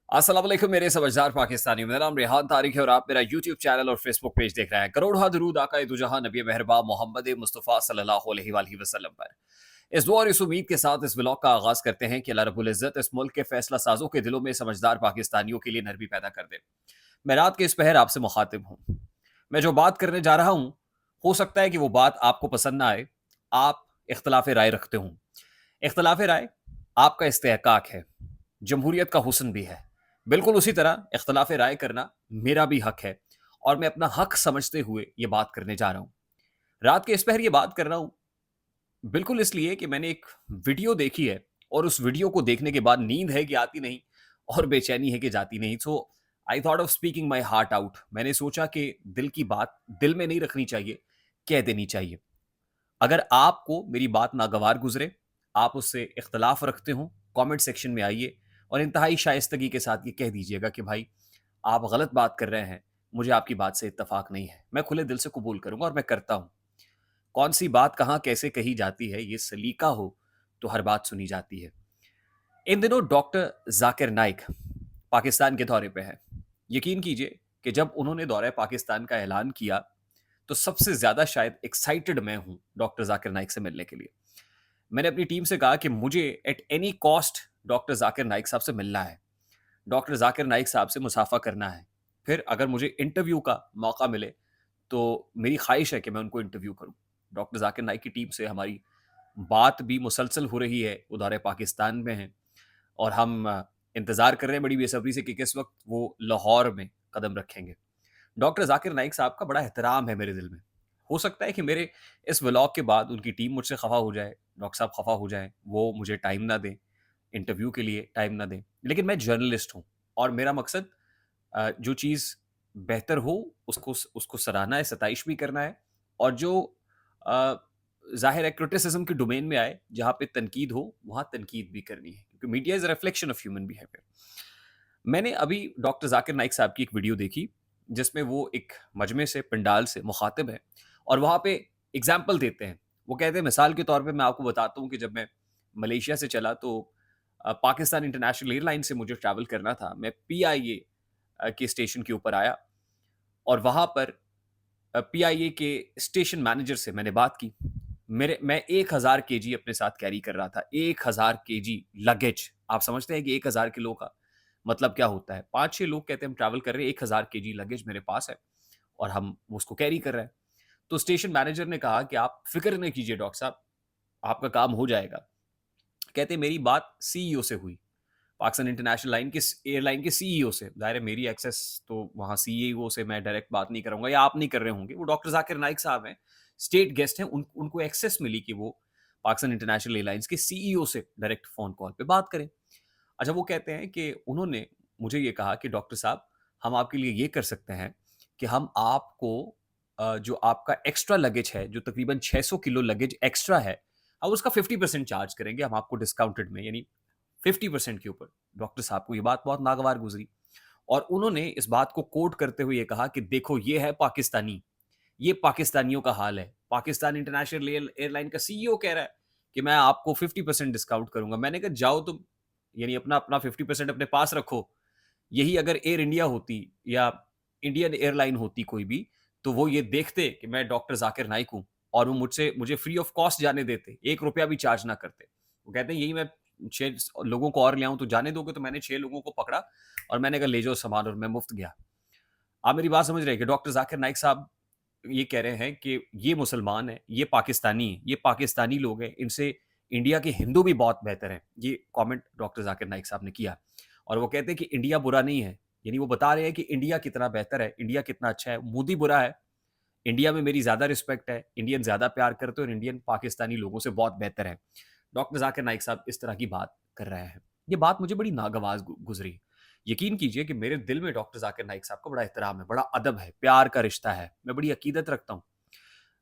अस्सलाम वालेकुम मेरे समझदार पाकिस्तानियों। मेरा नाम रेहान तारिक है और आप मेरा यूट्यूब चैनल और फेसबुक पेज देख रहे हैं। करोड़ों दरूद आका दो जहां नबी मेहरबा मोहम्मद मुस्तफ़ा सल्लल्लाहु अलैहि वसल्लम पर। इस दुआ और इस उम्मीद के साथ इस व्लॉग का आगाज करते हैं कि अल्लाह रब्बुल इज़्ज़त इस मुल्क के फैसला साजों के दिलों में समझदार पाकिस्तानियों के लिए नरमी पैदा कर दे। मैं रात के इस पहर आपसे मुखातिब हूँ। मैं जो बात करने जा रहा हूँ, हो सकता है कि वो बात आपको पसंद ना आए। आप इख्तलाफ राय रखते हो। इख्तलाफ राय आपका इस्तेहकाक है, जमहूरियत का हुस्न भी है। बिल्कुल उसी तरह इख्तलाफ राय करना मेरा भी हक है और मैं अपना हक समझते हुए ये बात करने जा रहा हूँ। रात के इस पहर ये बात कर रहा हूँ, बिल्कुल इसलिए कि मैंने एक वीडियो देखी है और उस वीडियो को देखने के बाद नींद है कि आती नहीं और बेचैनी है कि जाती नहीं। So I thought of speaking my heart out. मैंने सोचा कि दिल की बात दिल में नहीं रखनी चाहिए, कह देनी चाहिए। अगर आपको मेरी बात नागवार गुजरे, आप उससे इख्तलाफ रखते हो, कमेंट सेक्शन में आइए और इंतहाई शाइस्तगी के साथ ये कह दीजिएगा कि भाई आप गलत बात कर रहे हैं, मुझे आपकी बात से इत्तफाक नहीं है। मैं खुले दिल से कबूल करूंगा और मैं करता हूं। कौन सी बात कहाँ कैसे कही जाती है, ये सलीका हो तो हर बात सुनी जाती है। इन दिनों डॉक्टर जाकिर नाइक पाकिस्तान के दौरे पे है। यकीन कीजिए कि जब उन्होंने दौरे पाकिस्तान का ऐलान किया तो सबसे ज्यादा शायद एक्साइटेड मैं हूं डॉक्टर जाकिर नाइक से मिलने के लिए। मैंने अपनी टीम से कहा कि मुझे at any cost doctor Zakir Naik साहब से मिलना है, डॉक्टर जाकिर नाइक साहब से मुसाफा करना है। फिर अगर मुझे इंटरव्यू का मौका मिले तो मेरी ख्वाहिश है कि मैं उनको इंटरव्यू करूं। डॉक्टर जाकिर नाइक की टीम से हमारी बात भी मुसलसल हो रही है, वो दौरे पाकिस्तान में हैं और हम इंतज़ार कर रहे हैं बड़ी बेसब्री से कि किस वक्त वो लाहौर में कदम रखेंगे। डॉक्टर जाकिर नाइक साहब का बड़ा एहतराम है मेरे दिल में। हो सकता है कि मेरे इस व्लॉग के बाद उनकी टीम मुझसे खफा हो जाए, डॉक्टर साहब खफा हो जाएँ, वो मुझे टाइम ना दें, इंटरव्यू के लिए टाइम ना दें। लेकिन मैं जर्नलिस्ट हूँ और मेरा मकसद जो चीज़ बेहतर हो उसको सराहना है, सताइश भी करना है और जो अ, ज़ाहिर है क्रिटिसिज़्म के डोमेन में आए, जहाँ पे तनकीद हो, वहाँ तनकीद भी करनी है क्योंकि media is a reflection of human behaviour. मैंने अभी डॉक्टर ज़ाकिर नाइक साहब की एक वीडियो देखी, जिसमें वो एक मजमे से, पंडाल से मुखातिब हैं और वहाँ पे एग्ज़ाम्पल देते हैं। वो कहते हैं मिसाल के तौर पे मैं आपको बताता हूँ कि जब मैं मलेशिया से चला तो पाकिस्तान इंटरनेशनल एयरलाइन से मुझे ट्रैवल करना था। मैं पीआईए के स्टेशन के ऊपर आया और वहाँ पर पीआईए के स्टेशन मैनेजर से मैंने बात की। मैं 1000 केजी अपने साथ कैरी कर रहा था। 1000 केजी लगेज। आप समझते हैं कि 1000 किलो का मतलब क्या होता है? 5-6 लोग कहते हैं हम ट्रैवल कर रहे हैं, 1000 केजी लगेज मेरे पास है और हम उसको कैरी कर रहे हैं। तो स्टेशन मैनेजर ने कहा कि आप फ़िक्र नहीं कीजिए डॉक्टर साहब, आपका काम हो जाएगा। कहते हैं मेरी बात सीईओ से हुई। पाकिस्तान इंटरनेशनल लाइन के एयरलाइन के सीईओ से। ज़ाहिर है मेरी एक्सेस तो वहाँ सीईओ से मैं डायरेक्ट बात नहीं करूँगा या आप नहीं कर रहे होंगे। वो डॉक्टर ज़ाकिर नाइक साहब हैं, स्टेट गेस्ट हैं, उनको एक्सेस मिली कि वो पाकिस्तान इंटरनेशनल एयरलाइंस के सीईओ से डायरेक्ट फ़ोन कॉल पे बात करें। अच्छा वो कहते हैं कि उन्होंने मुझे ये कहा कि डॉक्टर साहब हम आपके लिए ये कर सकते हैं कि हम आपको जो आपका एक्स्ट्रा लगेज है, जो तकरीबन 600 किलो लगेज एक्स्ट्रा है, अब उसका 50% चार्ज करेंगे हम आपको डिस्काउंटेड में यानी 50% के ऊपर। डॉक्टर साहब को ये बात बहुत नागवार गुज़री और उन्होंने इस बात को कोट करते हुए ये कहा कि देखो ये है पाकिस्तानी, ये पाकिस्तानियों का हाल है। पाकिस्तान इंटरनेशनल एयरलाइन का सीईओ कह रहा है कि मैं आपको 50% डिस्काउंट करूँगा। मैंने कहा जाओ तुम, यानी अपना 50% अपने पास रखो। यही अगर एयर इंडिया होती या इंडियन एयरलाइन होती कोई भी, तो वो ये देखते कि मैं डॉक्टर ज़ाकिर नाइक हूँ और वो मुझे फ्री ऑफ कॉस्ट जाने देते, ₹1 भी चार्ज ना करते। वो कहते हैं यही मैं 6 लोगों को और ले आऊँ तो जाने दोगे? तो मैंने 6 लोगों को पकड़ा और मैंने कहा ले जाओ सामान और मैं मुफ्त गया। आप मेरी बात समझ रहे हैं कि डॉक्टर ज़ाकिर नाइक साहब ये कह रहे हैं कि ये मुसलमान हैं, ये पाकिस्तानी हैं, ये पाकिस्तानी लोग हैं, इनसे इंडिया के हिंदू भी बहुत बेहतर हैं। ये कमेंट डॉक्टर ज़ाकिर नाइक साहब ने किया और वो कहते हैं कि इंडिया बुरा नहीं है। यानी वो बता रहे हैं कि इंडिया कितना बेहतर है, इंडिया कितना अच्छा है, मोदी बुरा है। इंडिया में मेरी ज़्यादा रिस्पेक्ट है, इंडियन ज़्यादा प्यार करते हैं और इंडियन पाकिस्तानी लोगों से बहुत बेहतर है। डॉक्टर ज़ाकिर नाइक साहब इस तरह की बात कर रहे हैं। ये बात मुझे बड़ी नागवाज़ गुज़री। यकीन कीजिए कि मेरे दिल में डॉक्टर ज़ाकिर नाइक साहब का बड़ा एहतराम है, बड़ा अदब है, प्यार का रिश्ता है। मैं बड़ी अकीदत रखता हूँ।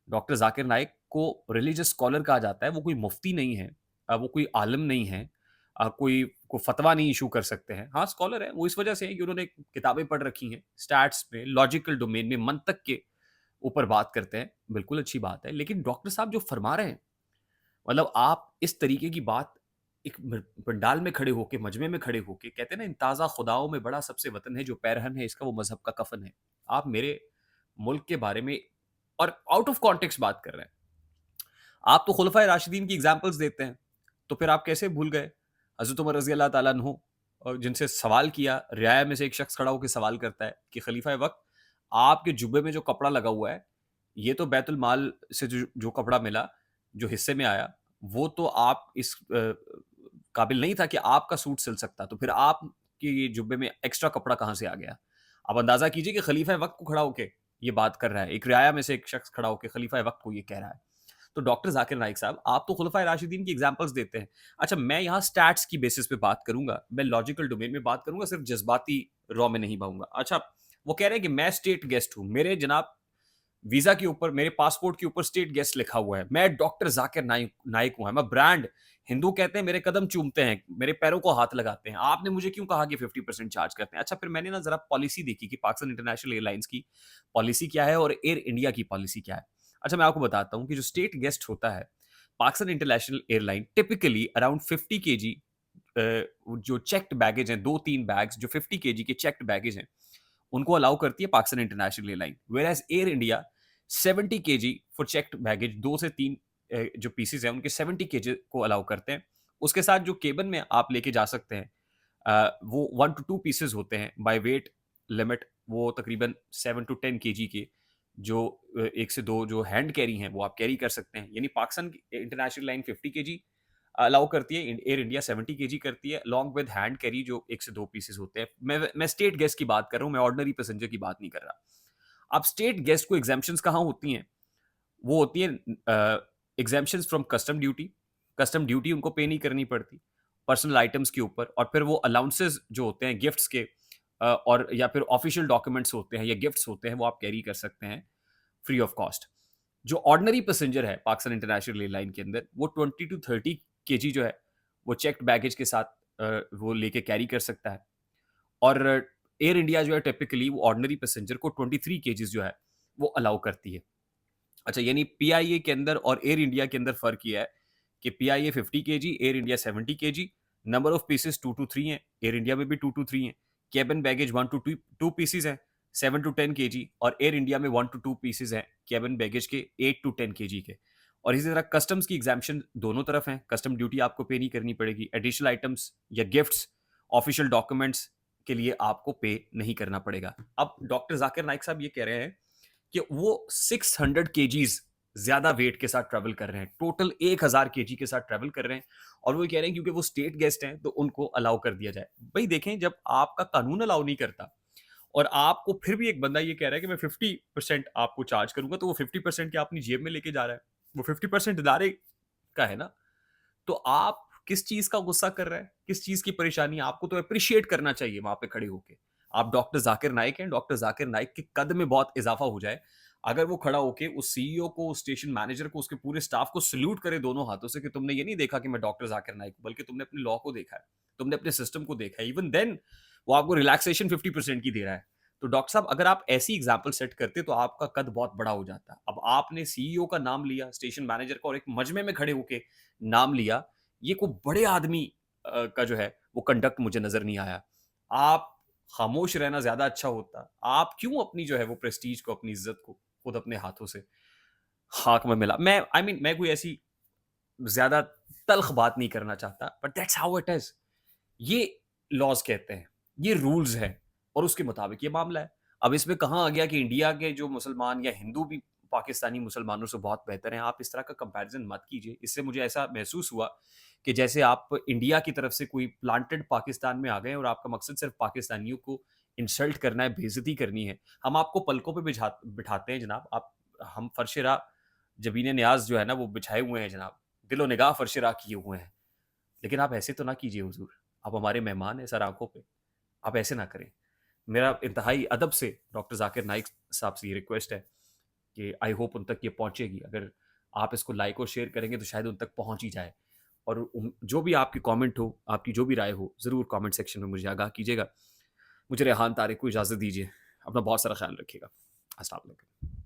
डॉक्टर ज़ाकिर नाइक को रिलीजियस स्कॉलर कहा जाता है। वो कोई मुफ्ती नहीं है, वो कोई आलिम नहीं है, कोई फतवा नहीं इश्यू कर सकते हैं। हाँ, स्कॉलर है। वो इस वजह से है कि उन्होंने किताबें पढ़ रखी हैं, स्टैट्स में, लॉजिकल डोमेन में, मंतक के ऊपर बात करते हैं। बिल्कुल अच्छी बात है। लेकिन डॉक्टर साहब जो फरमा रहे हैं, मतलब आप इस तरीके की बात एक पंडाल में खड़े होके, मजमे में खड़े होके कहते हैं ना, इन ताज़ा खुदाओं में बड़ा सबसे वतन है, जो पैरहन है इसका वो मजहब का कफन है। आप मेरे मुल्क के बारे में और आउट ऑफ कॉन्टेक्स्ट बात कर रहे हैं। आप तो खुलफाए राशिदीन की एग्जांपल्स देते हैं, तो फिर आप कैसे भूल गए हज़रत उमर रज़ी अल्लाह ताला अन्हु, और जिनसे सवाल किया, रियाया में से एक शख्स खड़ा होकर सवाल करता है कि खलीफा वक्त, आपके जुब्बे में जो कपड़ा लगा हुआ है, ये तो बैतुल माल से जो जो कपड़ा मिला, जो हिस्से में आया, वो तो आप इस काबिल नहीं था कि आपका सूट सिल सकता, तो फिर आपके ये जुब्बे में एक्स्ट्रा कपड़ा कहाँ से आ गया? आप अंदाजा कीजिए कि खलीफा वक्त को खड़ा होके ये बात कर रहा है, एक रियाया में से एक शख्स खड़ा होके खलीफा वक्त को ये कह रहा है। तो डॉक्टर जाकिर नाइक साहब, आप तो खुलफाए राशिदीन की एग्जांपल्स देते हैं। अच्छा, मैं यहाँ स्टैट्स की बेसिस पे बात करूंगा, मैं लॉजिकल डोमेन में बात करूंगा, सिर्फ जज्बाती रॉ में नहीं बाऊंगा। अच्छा, वो कह रहे हैं कि मैं स्टेट गेस्ट हूं, मेरे जनाब वीजा के ऊपर, मेरे पासपोर्ट के ऊपर स्टेट गेस्ट लिखा हुआ है, मैं डॉक्टर जाकिर नाइक नाइक हूं, मैं ब्रांड। हिंदू कहते हैं मेरे कदम चूमते हैं, मेरे पैरों को हाथ लगाते हैं, आपने मुझे क्यों कहा कि 50% चार्ज करते हैं? अच्छा, फिर मैंने ना जरा पॉलिसी देखी कि पाकिस्तान इंटरनेशनल एयरलाइंस की पॉलिसी क्या है और एयर इंडिया की पॉलिसी क्या है। अच्छा, मैं आपको बताता हूँ कि जो स्टेट गेस्ट होता है, Pakistan international airline typically around 50 KG जो चेक्ड बैगेज हैं, 2-3 बैग्स जो 50 केजी के चेक्ड बैगेज हैं, उनको अलाउ करती है Pakistan international airline. Whereas air India 70 KG for checked baggage, 2 से 3 जो पीसेस हैं उनके 70 केजी को अलाउ करते हैं। उसके साथ जो केबिन में आप लेके जा सकते हैं, वो 1 टू 2 पीसेस होते हैं बाय वेट लिमिट, वो तकरीबन 7 टू 10 केजी के, जो 1 से 2 जो हैंड कैरी हैं वो आप कैरी कर सकते हैं। यानी Pakistan international line 50 KG allow करती है, एयर इंडिया 70 केजी करती है, अलॉन्ग विद हैंड कैरी जो 1 से 2 पीसेस होते हैं। मैं स्टेट गेस्ट की बात कर रहा हूँ, मैं ऑर्डिनरी पैसेंजर की बात नहीं कर रहा। अब स्टेट गेस्ट को एग्जाम्पशंस कहाँ होती हैं? वो होती है exemptions from custom duty. Custom duty उनको पे नहीं करनी पड़ती पर्सनल आइटम्स के ऊपर, और फिर वो अलाउंसेस जो होते हैं गिफ्ट्स के, और या फिर ऑफिशियल डॉक्यूमेंट्स होते हैं या गिफ्ट्स होते हैं, वो आप कैरी कर सकते हैं फ्री ऑफ कॉस्ट। जो ऑर्डिनरी पैसेंजर है पाकिस्तान इंटरनेशनल एयरलाइन के अंदर, वो 20 टू 30 केजी जो है वो चेक्ड बैगेज के साथ वो लेके कैरी कर सकता है। और एयर इंडिया जो है टिपिकली वो ऑर्डिनरी पैसेंजर को 23 केजीज जो है वो अलाउ करती है। अच्छा, यानी पीआईए के अंदर और एयर इंडिया के अंदर फर्क ये है कि PIA 50 KG, air India 70 KG, number of pieces 2 to 3 हैं, एयर इंडिया में भी 2 टू 3 हैं, केबिन बैगेज 1 टू 2 पीसेस हैं 7 टू 10 केजी, और एयर इंडिया में 1 टू 2 पीसेस हैं केबिन बैगेज के 8 टू 10 केजी के। और इसी तरह कस्टम्स की एग्जाम्पशन दोनों तरफ हैं, कस्टम ड्यूटी आपको पे नहीं करनी पड़ेगी, एडिशनल आइटम्स या गिफ्ट्स, ऑफिशियल डॉक्यूमेंट्स के लिए आपको पे नहीं करना पड़ेगा। अब डॉक्टर जाकिर नाइक साहब ये कह रहे हैं कि वो 600 केजीज ज्यादा वेट के साथ ट्रेवल कर रहे हैं, टोटल 1000 केजी के साथ ट्रेवल कर रहे हैं, और वो कह रहे हैं क्योंकि वो स्टेट गेस्ट हैं तो उनको अलाउ कर दिया जाए। भाई देखें, जब आपका कानून अलाउ नहीं करता और आपको फिर भी एक बंदा ये कह रहा है कि मैं 50% आपको चार्ज करूंगा, तो वो 50% क्या अपनी जेब में लेके जा रहा है? वो 50% इदारे का है ना। तो आप किस चीज का गुस्सा कर रहे हैं, किस चीज की परेशानी है? आपको तो अप्रिशिएट करना चाहिए वहां पे खड़े होके। आप डॉक्टर जाकिर नाइक हैं, डॉक्टर जाकिर नाइक के कद में बहुत इजाफा हो जाए अगर वो खड़ा होके उस सीईओ को, उस स्टेशन मैनेजर को, उसके पूरे स्टाफ को सल्यूट करे दोनों हाथों से कि तुमने ये नहीं देखा कि मैं डॉक्टर जाकिर नाइक हूं, बल्कि तुमने अपने लॉ को देखा है, तुमने अपने सिस्टम को देखा है। इवन देन वो आपको रिलैक्सेशन 50% की दे रहा है। तो डॉक्टर साहब, अगर आप ऐसी एग्जाम्पल सेट करते तो आपका कद बहुत बड़ा हो जाता। अब आपने सीईओ का नाम लिया, स्टेशन मैनेजर का, और एक मजमे में खड़े होके नाम लिया। ये कोई बड़े आदमी का जो है वो कंडक्ट मुझे नजर नहीं आया। आप खामोश रहना ज्यादा अच्छा होता। आप क्यों अपनी जो है वो प्रेस्टीज को, अपनी इज्जत को खुद अपने हाथों से खाक में मिला? मैं मैं कोई ऐसी ज्यादा तल्ख बात नहीं करना चाहता, but that's how it is. ये लॉज कहते हैं, ये रूल्स हैं, और उसके मुताबिक ये मामला है। अब इसमें कहाँ आ गया कि इंडिया के जो मुसलमान या हिंदू भी पाकिस्तानी मुसलमानों से बहुत बेहतर हैं? आप इस तरह का कंपैरिजन मत कीजिए। इससे मुझे ऐसा महसूस हुआ कि जैसे आप इंडिया की तरफ से कोई प्लांटेड पाकिस्तान में आ गए और आपका मकसद सिर्फ पाकिस्तानियों को इंसल्ट करना है, बेइज्जती करनी है। हम आपको पलकों पे बिठाते हैं जनाब। आप हम फर्श राह, जबीन न्याज जो है ना वो बिछाए हुए हैं जनाब, दिलो निगाह फर्श राह किए हुए हैं। लेकिन आप ऐसे तो ना कीजिए हुजूर, आप हमारे मेहमान हैं सर आंखों पे, आप ऐसे ना करें। मेरा इंतहाई अदब से डॉक्टर जाकिर नाइक साहब से ये रिक्वेस्ट है कि आई होप उन तक ये पहुंचेगी। अगर आप इसको लाइक और शेयर करेंगे तो शायद उन तक पहुंच ही जाए। और जो भी आपकी कमेंट हो, आपकी जो भी राय हो, ज़रूर कमेंट सेक्शन में मुझे आगाह कीजिएगा। मुझे रेहान तारिक को इजाज़त दीजिए। अपना बहुत सारा ख्याल रखिएगा। अस्सलाम वालेकुम।